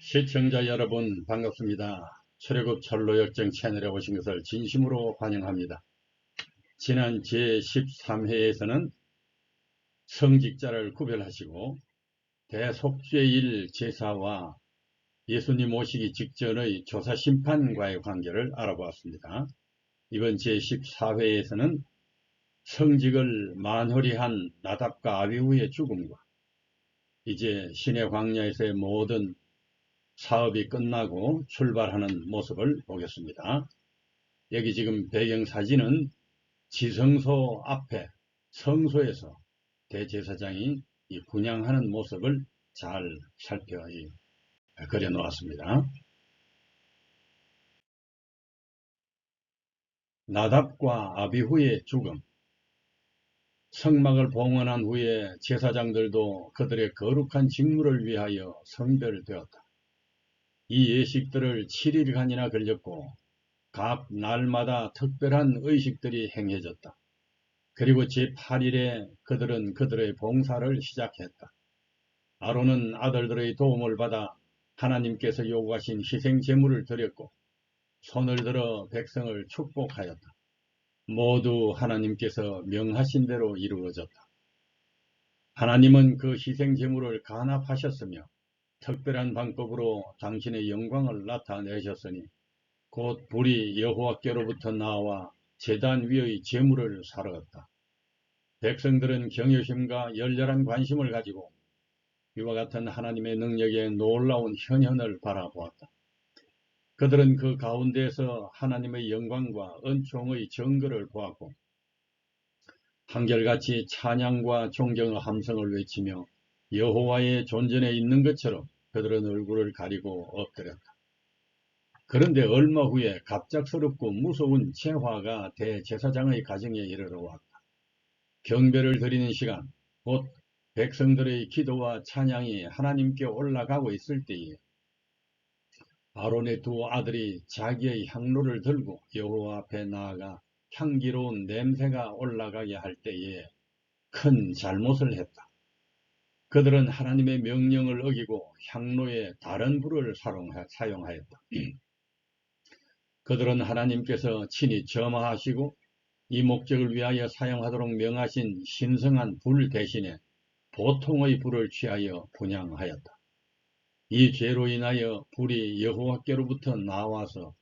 시청자 여러분 반갑습니다. 출애굽 철로역정 채널에 오신 것을 진심으로 환영합니다. 지난 제13회에서는 성직자를 구별하시고 대속죄일 제사와 예수님 오시기 직전의 조사심판과의 관계를 알아보았습니다. 이번 제14회에서는 성직을 만홀히 한 나답과 아비후의 죽음과 이제 신의 광야에서의 모든 사업이 끝나고 출발하는 모습을 보겠습니다. 여기 지금 배경사진은 지성소 앞에 성소에서 대제사장이 이 분향하는 모습을 잘 살펴 그려 놓았습니다. 나답과 아비후의 죽음. 성막을 봉헌한 후에 제사장들도 그들의 거룩한 직무를 위하여 성별되었다. 이 예식들을 7일간이나 걸렸고 각 날마다 특별한 의식들이 행해졌다. 그리고 제8일에 그들은 그들의 봉사를 시작했다. 아론은 아들들의 도움을 받아 하나님께서 요구하신 희생 제물을 드렸고 손을 들어 백성을 축복하였다. 모두 하나님께서 명하신 대로 이루어졌다. 하나님은 그 희생 제물을 간합하셨으며 특별한 방법으로 당신의 영광을 나타내셨으니 곧 불이 여호와께로부터 나와 제단 위의 제물을 사르렀다. 백성들은 경외심과 열렬한 관심을 가지고 이와 같은 하나님의 능력의 놀라운 현현을 바라보았다. 그들은 그 가운데에서 하나님의 영광과 은총의 증거를 보았고 한결같이 찬양과 존경의 함성을 외치며 여호와의 존전에 있는 것처럼 그들은 얼굴을 가리고 엎드렸다. 그런데 얼마 후에 갑작스럽고 무서운 재화가 대제사장의 가정에 이르러 왔다. 경배를 드리는 시간, 곧 백성들의 기도와 찬양이 하나님께 올라가고 있을 때에 아론의 두 아들이 자기의 향로를 들고 여호와 앞에 나아가 향기로운 냄새가 올라가게 할 때에 큰 잘못을 했다. 그들은 하나님의 명령을 어기고 향로에 다른 불을 사용하였다. 그들은 하나님께서 친히 점화하시고 이 목적을 위하여 사용하도록 명하신 신성한 불 대신에 보통의 불을 취하여 분향하였다. 이 죄로 인하여 불이 여호와께로부터 나와서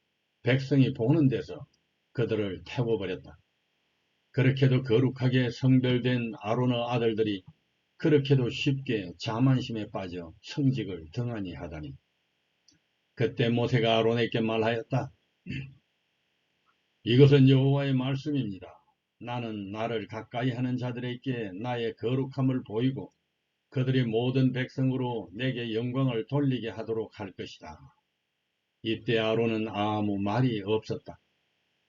백성이 보는 데서 그들을 태워버렸다. 그렇게도 거룩하게 성별된 아론의 아들들이 그렇게도 쉽게 자만심에 빠져 성직을 등한히 하다니. 그때 모세가 아론에게 말하였다. 이것은 여호와의 말씀입니다. 나는 나를 가까이 하는 자들에게 나의 거룩함을 보이고 그들이 모든 백성으로 내게 영광을 돌리게 하도록 할 것이다. 이때 아론은 아무 말이 없었다.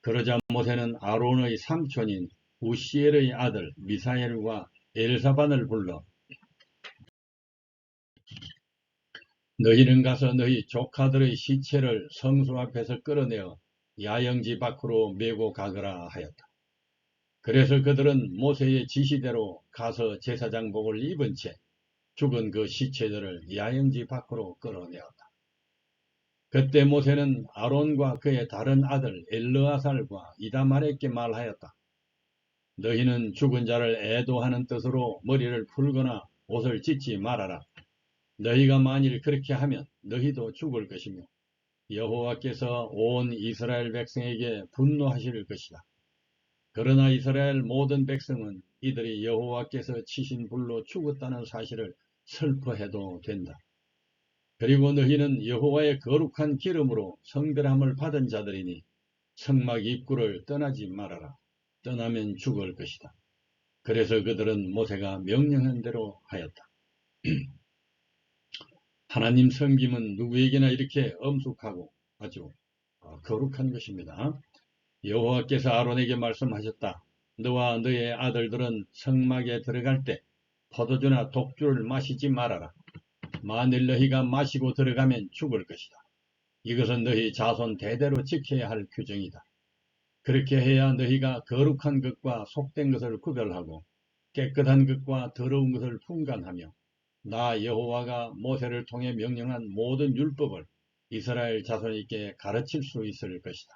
그러자 모세는 아론의 삼촌인 우시엘의 아들 미사엘과 엘사반을 불러 너희는 가서 너희 조카들의 시체를 성소 앞에서 끌어내어 야영지 밖으로 메고 가거라 하였다. 그래서 그들은 모세의 지시대로 가서 제사장복을 입은 채 죽은 그 시체들을 야영지 밖으로 끌어내었다. 그때 모세는 아론과 그의 다른 아들 엘르아살과 이다말에게 말하였다. 너희는 죽은 자를 애도하는 뜻으로 머리를 풀거나 옷을 찢지 말아라. 너희가 만일 그렇게 하면 너희도 죽을 것이며 여호와께서 온 이스라엘 백성에게 분노하실 것이다. 그러나 이스라엘 모든 백성은 이들이 여호와께서 치신 불로 죽었다는 사실을 슬퍼해도 된다. 그리고 너희는 여호와의 거룩한 기름으로 성별함을 받은 자들이니 성막 입구를 떠나지 말아라. 떠나면 죽을 것이다. 그래서 그들은 모세가 명령한 대로 하였다. 하나님 섬김은 누구에게나 이렇게 엄숙하고 아주 거룩한 것입니다. 여호와께서 아론에게 말씀하셨다. 너와 너의 아들들은 성막에 들어갈 때 포도주나 독주를 마시지 말아라. 만일 너희가 마시고 들어가면 죽을 것이다. 이것은 너희 자손 대대로 지켜야 할 규정이다. 그렇게 해야 너희가 거룩한 것과 속된 것을 구별하고 깨끗한 것과 더러운 것을 분간하며 나 여호와가 모세를 통해 명령한 모든 율법을 이스라엘 자손에게 가르칠 수 있을 것이다.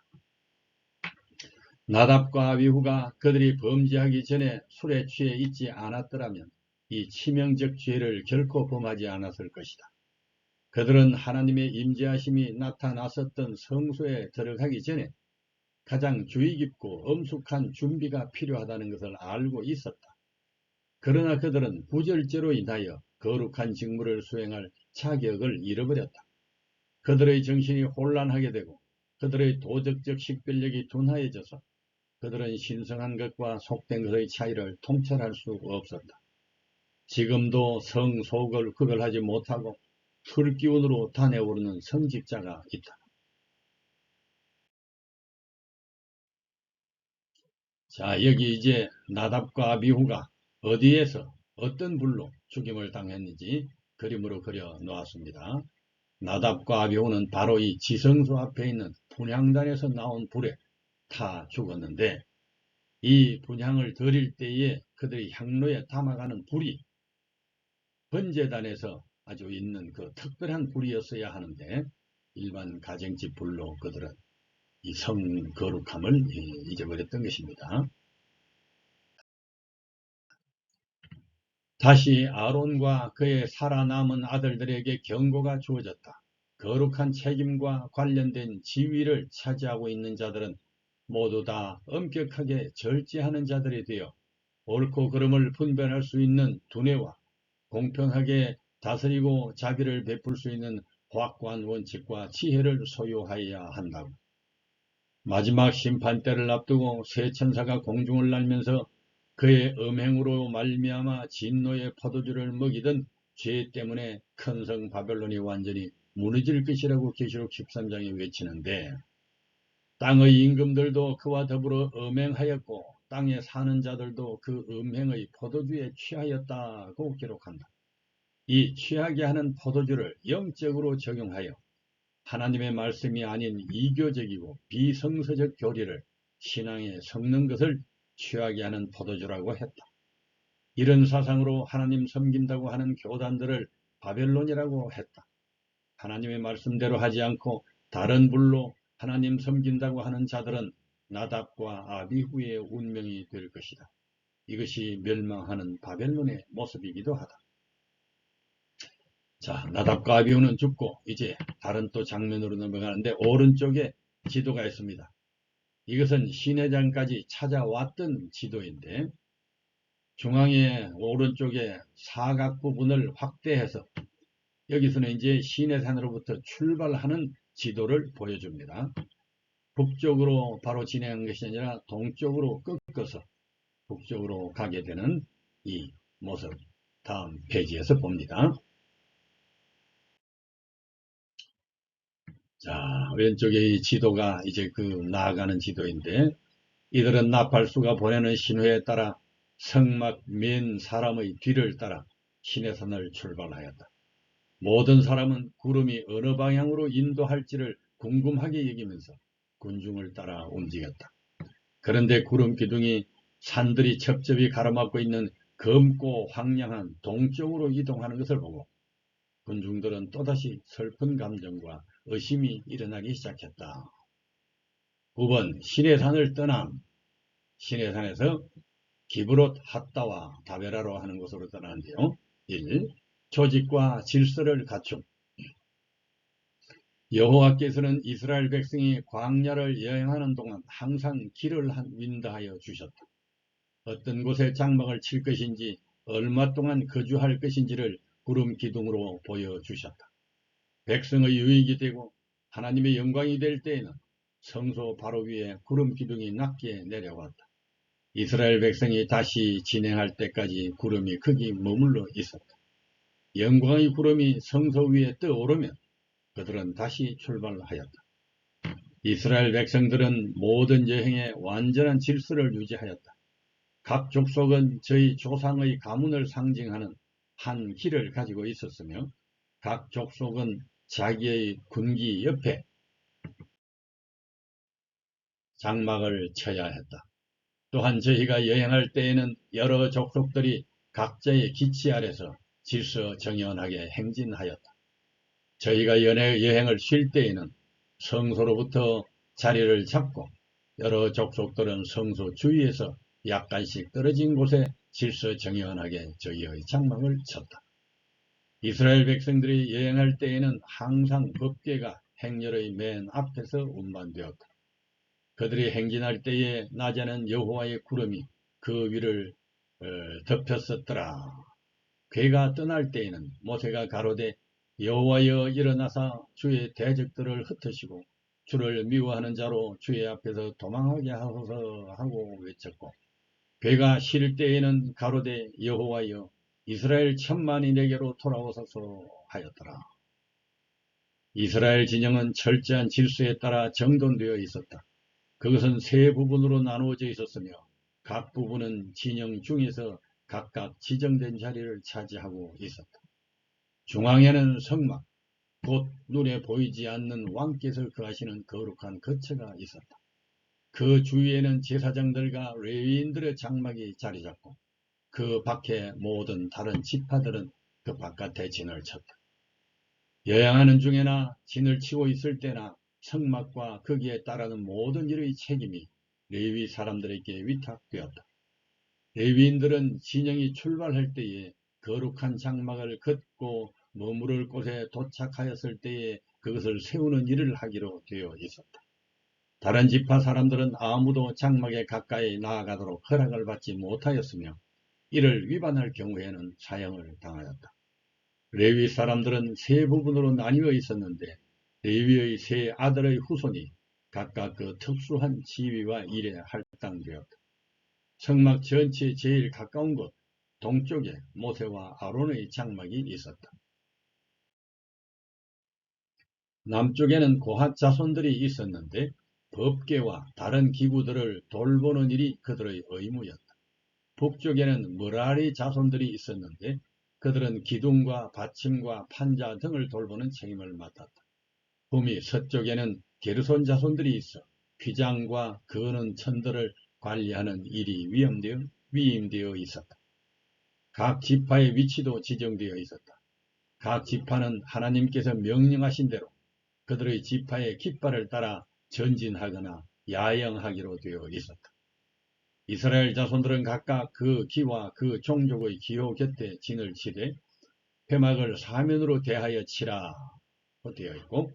나답과 아비후가 그들이 범죄하기 전에 술에 취해 있지 않았더라면 이 치명적 죄를 결코 범하지 않았을 것이다. 그들은 하나님의 임재하심이 나타났었던 성소에 들어가기 전에 가장 주의 깊고 엄숙한 준비가 필요하다는 것을 알고 있었다. 그러나 그들은 부절제로 인하여 거룩한 직무를 수행할 자격을 잃어버렸다. 그들의 정신이 혼란하게 되고 그들의 도덕적 식별력이 둔하여져서 그들은 신성한 것과 속된 것의 차이를 통찰할 수 없었다. 지금도 성속을 구별하지 못하고 술기운으로 다녀오르는 성직자가 있다. 자, 여기 이제 나답과 아비후가 어디에서 어떤 불로 죽임을 당했는지 그림으로 그려 놓았습니다. 나답과 아비후는 바로 이 지성소 앞에 있는 분향단에서 나온 불에 타 죽었는데, 이 분향을 드릴 때에 그들이 향로에 담아가는 불이 번제단에서 아주 있는 그 특별한 불이었어야 하는데, 일반 가정집 불로 그들은 이 성 거룩함을 잊어버렸던 것입니다. 다시 아론과 그의 살아남은 아들들에게 경고가 주어졌다. 거룩한 책임과 관련된 지위를 차지하고 있는 자들은 모두 다 엄격하게 절제하는 자들이 되어 옳고 그름을 분별할 수 있는 두뇌와 공평하게 다스리고 자비를 베풀 수 있는 확고한 원칙과 지혜를 소유하여야 한다고. 마지막 심판때를 앞두고 새 천사가 공중을 날면서 그의 음행으로 말미암아 진노의 포도주를 먹이던 죄 때문에 큰 성 바벨론이 완전히 무너질 것이라고 계시록 13장에 외치는데, 땅의 임금들도 그와 더불어 음행하였고 땅에 사는 자들도 그 음행의 포도주에 취하였다고 기록한다. 이 취하게 하는 포도주를 영적으로 적용하여 하나님의 말씀이 아닌 이교적이고 비성서적 교리를 신앙에 섞는 것을 취하게 하는 포도주라고 했다. 이런 사상으로 하나님 섬긴다고 하는 교단들을 바벨론이라고 했다. 하나님의 말씀대로 하지 않고 다른 불로 하나님 섬긴다고 하는 자들은 나답과 아비후의 운명이 될 것이다. 이것이 멸망하는 바벨론의 모습이기도 하다. 자, 나답과 아비후는 죽고 이제 다른 또 장면으로 넘어가는데, 오른쪽에 지도가 있습니다. 이것은 시내장까지 찾아왔던 지도인데, 중앙의 오른쪽에 사각 부분을 확대해서 여기서는 이제 시내산으로부터 출발하는 지도를 보여줍니다. 북쪽으로 바로 진행한 것이 아니라 동쪽으로 꺾어서 북쪽으로 가게 되는 이 모습, 다음 페이지에서 봅니다. 자, 왼쪽에 이 지도가 이제 그 나아가는 지도인데, 이들은 나팔수가 보내는 신호에 따라 성막 맨 사람의 뒤를 따라 시내산을 출발하였다. 모든 사람은 구름이 어느 방향으로 인도할지를 궁금하게 여기면서 군중을 따라 움직였다. 그런데 구름 기둥이 산들이 첩첩이 가로막고 있는 검고 황량한 동쪽으로 이동하는 것을 보고 군중들은 또다시 슬픈 감정과 의심이 일어나기 시작했다. 9번 시내산을 떠남. 시내산에서 기브롯 핫다와 다베라로 하는 곳으로 떠나는데요. 1. 조직과 질서를 갖춤. 여호와께서는 이스라엘 백성이 광야를 여행하는 동안 항상 길을 인도하여 주셨다. 어떤 곳에 장막을 칠 것인지 얼마 동안 거주할 것인지를 구름 기둥으로 보여주셨다. 백성의 유익이 되고 하나님의 영광이 될 때에는 성소 바로 위에 구름 기둥이 낮게 내려왔다. 이스라엘 백성이 다시 진행할 때까지 구름이 거기 머물러 있었다. 영광의 구름이 성소 위에 떠오르면 그들은 다시 출발하였다. 이스라엘 백성들은 모든 여행에 완전한 질서를 유지하였다. 각 족속은 저희 조상의 가문을 상징하는 한 길을 가지고 있었으며, 각 족속은 자기의 군기 옆에 장막을 쳐야 했다. 또한 저희가 여행할 때에는 여러 족속들이 각자의 기치 아래서 질서 정연하게 행진하였다. 저희가 여행을 쉴 때에는 성소로부터 자리를 잡고 여러 족속들은 성소 주위에서 약간씩 떨어진 곳에 질서 정연하게 저희의 장막을 쳤다. 이스라엘 백성들이 여행할 때에는 항상 법궤가 행렬의 맨 앞에서 운반되었다. 그들이 행진할 때에 낮에는 여호와의 구름이 그 위를 덮였었더라. 궤가 떠날 때에는 모세가 가로되 여호와여 일어나사 주의 대적들을 흩으시고 주를 미워하는 자로 주의 앞에서 도망하게 하소서 하고 외쳤고, 궤가 실 때에는 가로되 여호와여 이스라엘 천만이 내게로 돌아오소서 하였더라. 이스라엘 진영은 철저한 질서에 따라 정돈되어 있었다. 그것은 세 부분으로 나누어져 있었으며 각 부분은 진영 중에서 각각 지정된 자리를 차지하고 있었다. 중앙에는 성막, 곧 눈에 보이지 않는 왕께서 거하시는 거룩한 거처가 있었다. 그 주위에는 제사장들과 레위인들의 장막이 자리잡고 그 밖에 모든 다른 지파들은 그 바깥에 진을 쳤다. 여행하는 중에나 진을 치고 있을 때나 성막과 거기에 따르는 모든 일의 책임이 레위 사람들에게 위탁되었다. 레위인들은 진영이 출발할 때에 거룩한 장막을 걷고 머무를 곳에 도착하였을 때에 그것을 세우는 일을 하기로 되어 있었다. 다른 지파 사람들은 아무도 장막에 가까이 나아가도록 허락을 받지 못하였으며 이를 위반할 경우에는 사형을 당하였다. 레위 사람들은 세 부분으로 나뉘어 있었는데 레위의 세 아들의 후손이 각각 그 특수한 지위와 일에 할당되었다. 성막 전체에 제일 가까운 곳 동쪽에 모세와 아론의 장막이 있었다. 남쪽에는 고핫 자손들이 있었는데 법궤와 다른 기구들을 돌보는 일이 그들의 의무였다. 북쪽에는 므라리 자손들이 있었는데 그들은 기둥과 받침과 판자 등을 돌보는 책임을 맡았다. 북미 서쪽에는 게르손 자손들이 있어 휘장과 거는 천들을 관리하는 일이 위임되어 있었다. 각 지파의 위치도 지정되어 있었다. 각 지파는 하나님께서 명령하신 대로 그들의 지파의 깃발을 따라 전진하거나 야영하기로 되어 있었다. 이스라엘 자손들은 각각 그 기와 그 종족의 기호 곁에 진을 치되 회막을 사면으로 대하여 치라 되어 있고,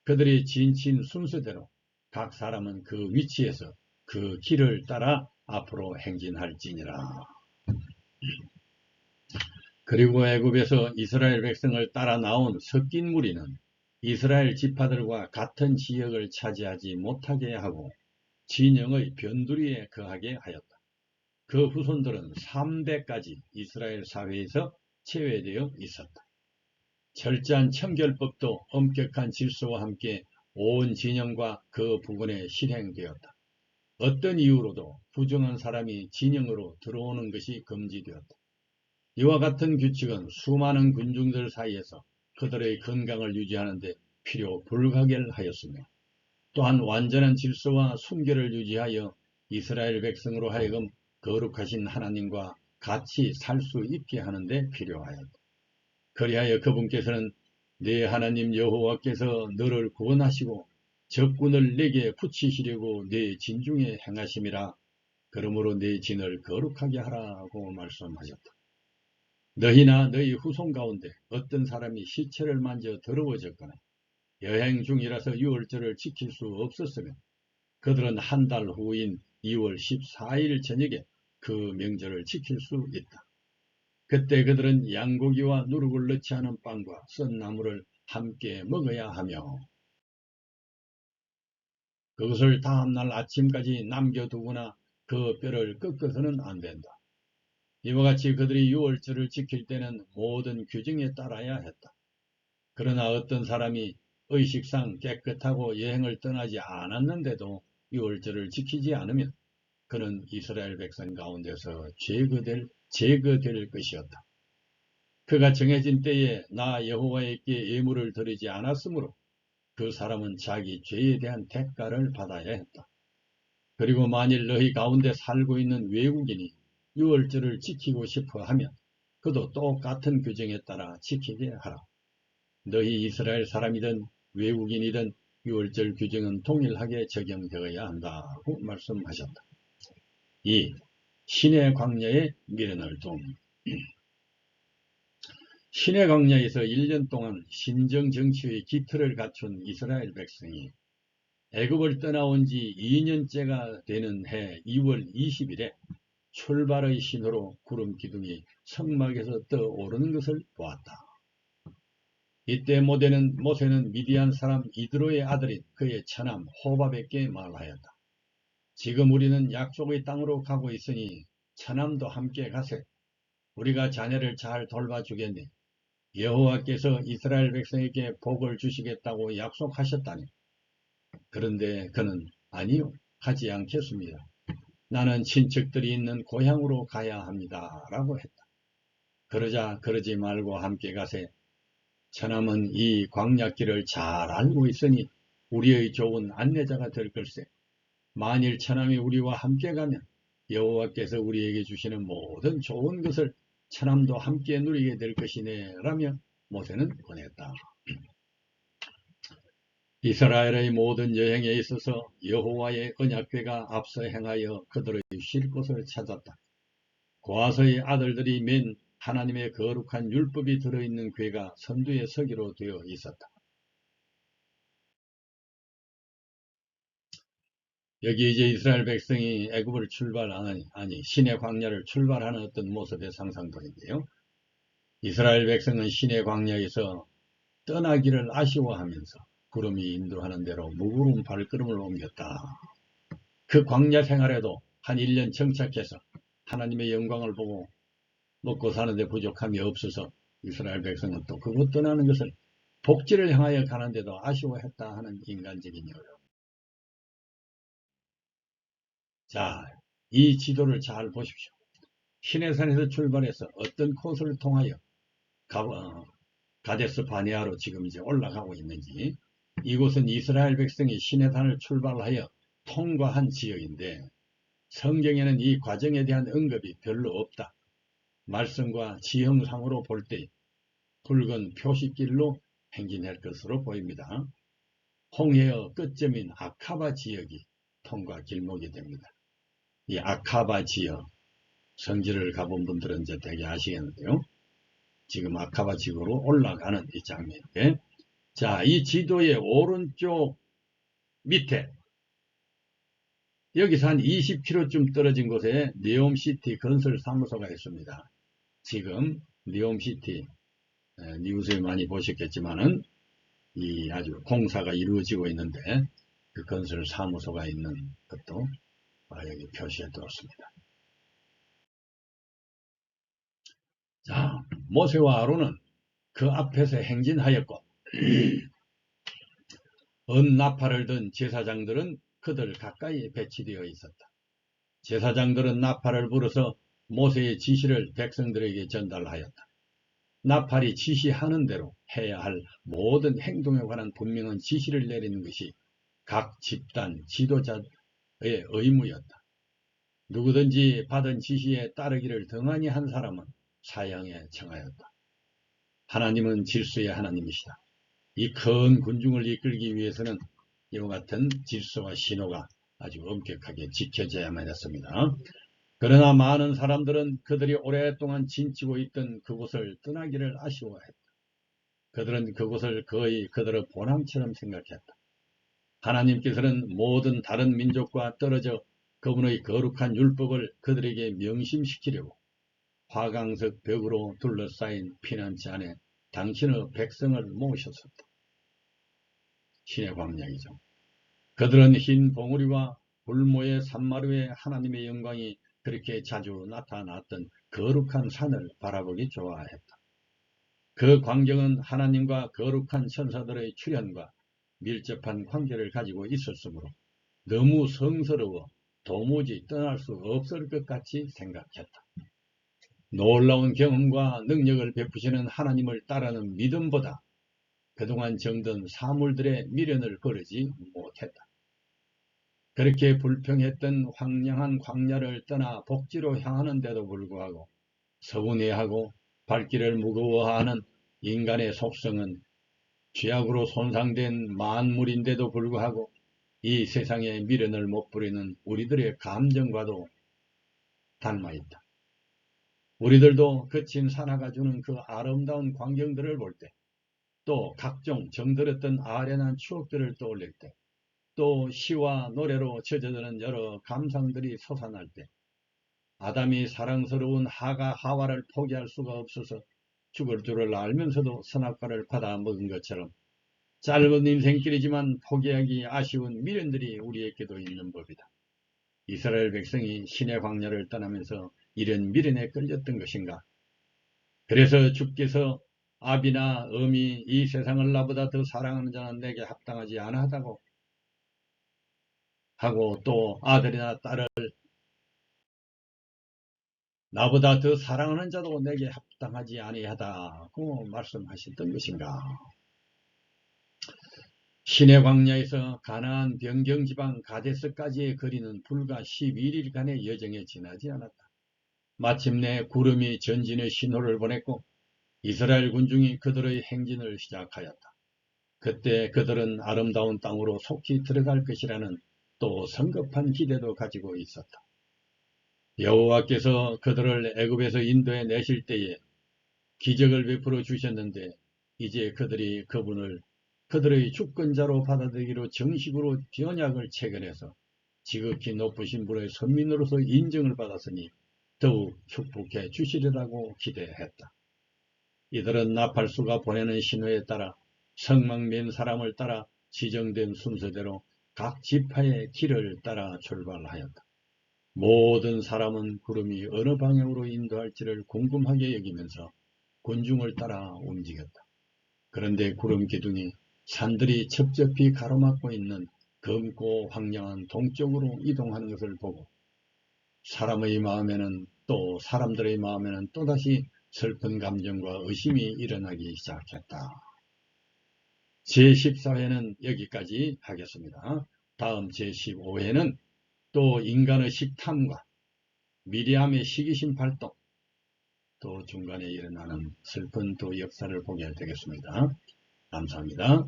그들이 진친 순서대로 각 사람은 그 위치에서 그 길을 따라 앞으로 행진할지니라. 그리고 애굽에서 이스라엘 백성을 따라 나온 섞인 무리는 이스라엘 지파들과 같은 지역을 차지하지 못하게 하고 진영의 변두리에 거하게 하였다. 그 후손들은 3대까지 이스라엘 사회에서 제외되어 있었다. 철저한 청결법도 엄격한 질서와 함께 온 진영과 그 부근에 실행되었다. 어떤 이유로도 부정한 사람이 진영으로 들어오는 것이 금지되었다. 이와 같은 규칙은 수많은 군중들 사이에서 그들의 건강을 유지하는 데 필요 불가결하였으며 또한 완전한 질서와 순결을 유지하여 이스라엘 백성으로 하여금 거룩하신 하나님과 같이 살 수 있게 하는 데 필요하였다. 그리하여 그분께서는 네 하나님 여호와께서 너를 구원하시고 적군을 내게 붙이시려고 네 진중에 행하심이라. 그러므로 네 진을 거룩하게 하라고 말씀하셨다. 너희나 너희 후손 가운데 어떤 사람이 시체를 만져 더러워졌거나 여행 중이라서 유월절을 지킬 수 없었으면 그들은 한 달 후인 2월 14일 저녁에 그 명절을 지킬 수 있다. 그때 그들은 양고기와 누룩을 넣지 않은 빵과 썬 나물을 함께 먹어야 하며 그것을 다음날 아침까지 남겨두거나 그 뼈를 꺾어서는 안 된다. 이와 같이 그들이 유월절을 지킬 때는 모든 규정에 따라야 했다. 그러나 어떤 사람이 의식상 깨끗하고 여행을 떠나지 않았는데도 유월절을 지키지 않으면 그는 이스라엘 백성 가운데서 제거될 것이었다. 그가 정해진 때에 나 여호와에게 예물을 드리지 않았으므로 그 사람은 자기 죄에 대한 대가를 받아야 했다. 그리고 만일 너희 가운데 살고 있는 외국인이 유월절을 지키고 싶어 하면 그도 똑같은 규정에 따라 지키게 하라. 너희 이스라엘 사람이든 외국인이든 유월절 규정은 동일하게 적용되어야 한다고 말씀하셨다. 2. 시내 광야에 미련을 둠. 시내 광야에서 1년 동안 신정 정치의 기틀을 갖춘 이스라엘 백성이 애굽을 떠나온 지 2년째가 되는 해 2월 20일에 출발의 신호로 구름 기둥이 성막에서 떠오르는 것을 보았다. 이때 모세는 미디안 사람 이드로의 아들인 그의 처남 호밥에게 말하였다. 지금 우리는 약속의 땅으로 가고 있으니 처남도 함께 가세. 우리가 자네를 잘 돌봐주겠네. 여호와께서 이스라엘 백성에게 복을 주시겠다고 약속하셨다니. 그런데 그는 아니요, 가지 않겠습니다. 나는 친척들이 있는 고향으로 가야 합니다. 라고 했다. 그러자 그러지 말고 함께 가세. 처남은 이 광야길을 잘 알고 있으니 우리의 좋은 안내자가 될 걸세. 만일 처남이 우리와 함께 가면 여호와께서 우리에게 주시는 모든 좋은 것을 처남도 함께 누리게 될 것이네 라며 모세는 권했다. 이스라엘의 모든 여행에 있어서 여호와의 언약궤가 앞서 행하여 그들의 쉴 곳을 찾았다. 고아서의 아들들이 맨 하나님의 거룩한 율법이 들어있는 궤가 선두에 서기로 되어 있었다. 여기 이제 이스라엘 백성이 애굽을 시내 광야를 출발하는 어떤 모습의 상상들인데요. 이스라엘 백성은 시내 광야에서 떠나기를 아쉬워하면서 구름이 인도하는 대로 무구름 발걸음을 옮겼다. 그 광야 생활에도 한 1년 정착해서 하나님의 영광을 보고 먹고 사는데 부족함이 없어서 이스라엘 백성은 또 그곳 떠나는 것을 복지를 향하여 가는데도 아쉬워했다 하는 인간적인 여론. 자, 이 지도를 잘 보십시오. 시내산에서 출발해서 어떤 코스를 통하여 가데스 바네아로 지금 이제 올라가고 있는지, 이곳은 이스라엘 백성이 시내산을 출발하여 통과한 지역인데 성경에는 이 과정에 대한 언급이 별로 없다. 말씀과 지형상으로 볼 때 붉은 표시길로 행진할 것으로 보입니다. 홍해의 끝점인 아카바 지역이 통과 길목이 됩니다. 이 아카바 지역, 성지를 가본 분들은 이제 되게 아시겠는데요. 지금 아카바 지역으로 올라가는 이 장면인데, 자, 이 지도의 오른쪽 밑에 여기서 한 20km쯤 떨어진 곳에 네옴시티 건설 사무소가 있습니다. 지금 네옴시티 뉴스에 많이 보셨겠지만은 이 아주 공사가 이루어지고 있는데 그 건설 사무소가 있는 것도 여기 표시해 두었습니다. 자, 모세와 아론은 그 앞에서 행진하였고 은나팔을 든 제사장들은 그들 가까이 배치되어 있었다. 제사장들은 나팔을 불어서 모세의 지시를 백성들에게 전달하였다. 나팔이 지시하는 대로 해야 할 모든 행동에 관한 분명한 지시를 내리는 것이 각 집단 지도자의 의무였다. 누구든지 받은 지시에 따르기를 등한히 한 사람은 사형에 청하였다. 하나님은 질서의 하나님이시다. 이 큰 군중을 이끌기 위해서는 이와 같은 질서와 신호가 아주 엄격하게 지켜져야만 했습니다. 그러나 많은 사람들은 그들이 오랫동안 진치고 있던 그곳을 떠나기를 아쉬워했다. 그들은 그곳을 거의 그들의 본향처럼 생각했다. 하나님께서는 모든 다른 민족과 떨어져 그분의 거룩한 율법을 그들에게 명심시키려고 화강석 벽으로 둘러싸인 피난처 안에 당신의 백성을 모으셨었다. 신의 광야이죠. 그들은 흰 봉우리와 불모의 산마루에 하나님의 영광이 그렇게 자주 나타났던 거룩한 산을 바라보기 좋아했다. 그 광경은 하나님과 거룩한 천사들의 출현과 밀접한 관계를 가지고 있었으므로 너무 성스러워 도무지 떠날 수 없을 것 같이 생각했다. 놀라운 경험과 능력을 베푸시는 하나님을 따르는 믿음보다 그동안 정든 사물들의 미련을 거르지 못했다. 그렇게 불평했던 황량한 광야를 떠나 복지로 향하는데도 불구하고 서운해하고 발길을 무거워하는 인간의 속성은 죄악으로 손상된 만물인데도 불구하고 이 세상에 미련을 못 부리는 우리들의 감정과도 닮아있다. 우리들도 거친 산하가 주는 그 아름다운 광경들을 볼 때, 또 각종 정들었던 아련한 추억들을 떠올릴 때, 또 시와 노래로 젖어드는 여러 감상들이 솟아날 때, 아담이 사랑스러운 하와를 포기할 수가 없어서 죽을 줄을 알면서도 선악과를 받아 먹은 것처럼 짧은 인생길이지만 포기하기 아쉬운 미련들이 우리에게도 있는 법이다. 이스라엘 백성이 신의 광야를 떠나면서 이런 미련에 끌렸던 것인가? 그래서 주께서 아비나 어미 이 세상을 나보다 더 사랑하는 자는 내게 합당하지 않하다고 하고, 또 아들이나 딸을 나보다 더 사랑하는 자도 내게 합당하지 아니하다고 말씀하셨던 것인가? 신의 광야에서 가나안 변경지방 가데스까지의 거리는 불과 11일간의 여정에 지나지 않았다. 마침내 구름이 전진의 신호를 보냈고 이스라엘 군중이 그들의 행진을 시작하였다. 그때 그들은 아름다운 땅으로 속히 들어갈 것이라는 또 성급한 기대도 가지고 있었다. 여호와께서 그들을 애굽에서 인도해 내실 때에 기적을 베풀어 주셨는데, 이제 그들이 그분을 그들의 주권자로 받아들이기로 정식으로 언약을 체결해서 지극히 높으신 분의 선민으로서 인정을 받았으니 더욱 축복해 주시리라고 기대했다. 이들은 나팔수가 보내는 신호에 따라 성막맨 사람을 따라 지정된 순서대로 각 지파의 길을 따라 출발하였다. 모든 사람은 구름이 어느 방향으로 인도할지를 궁금하게 여기면서 군중을 따라 움직였다. 그런데 구름 기둥이 산들이 첩첩히 가로막고 있는 검고 황량한 동쪽으로 이동하는 것을 보고 사람들의 마음에는 또다시 슬픈 감정과 의심이 일어나기 시작했다. 제14회는 여기까지 하겠습니다. 다음 제15회는 또 인간의 식탐과 미리암의 시기심 발동, 또 중간에 일어나는 슬픈 또 역사를 보게 되겠습니다. 감사합니다.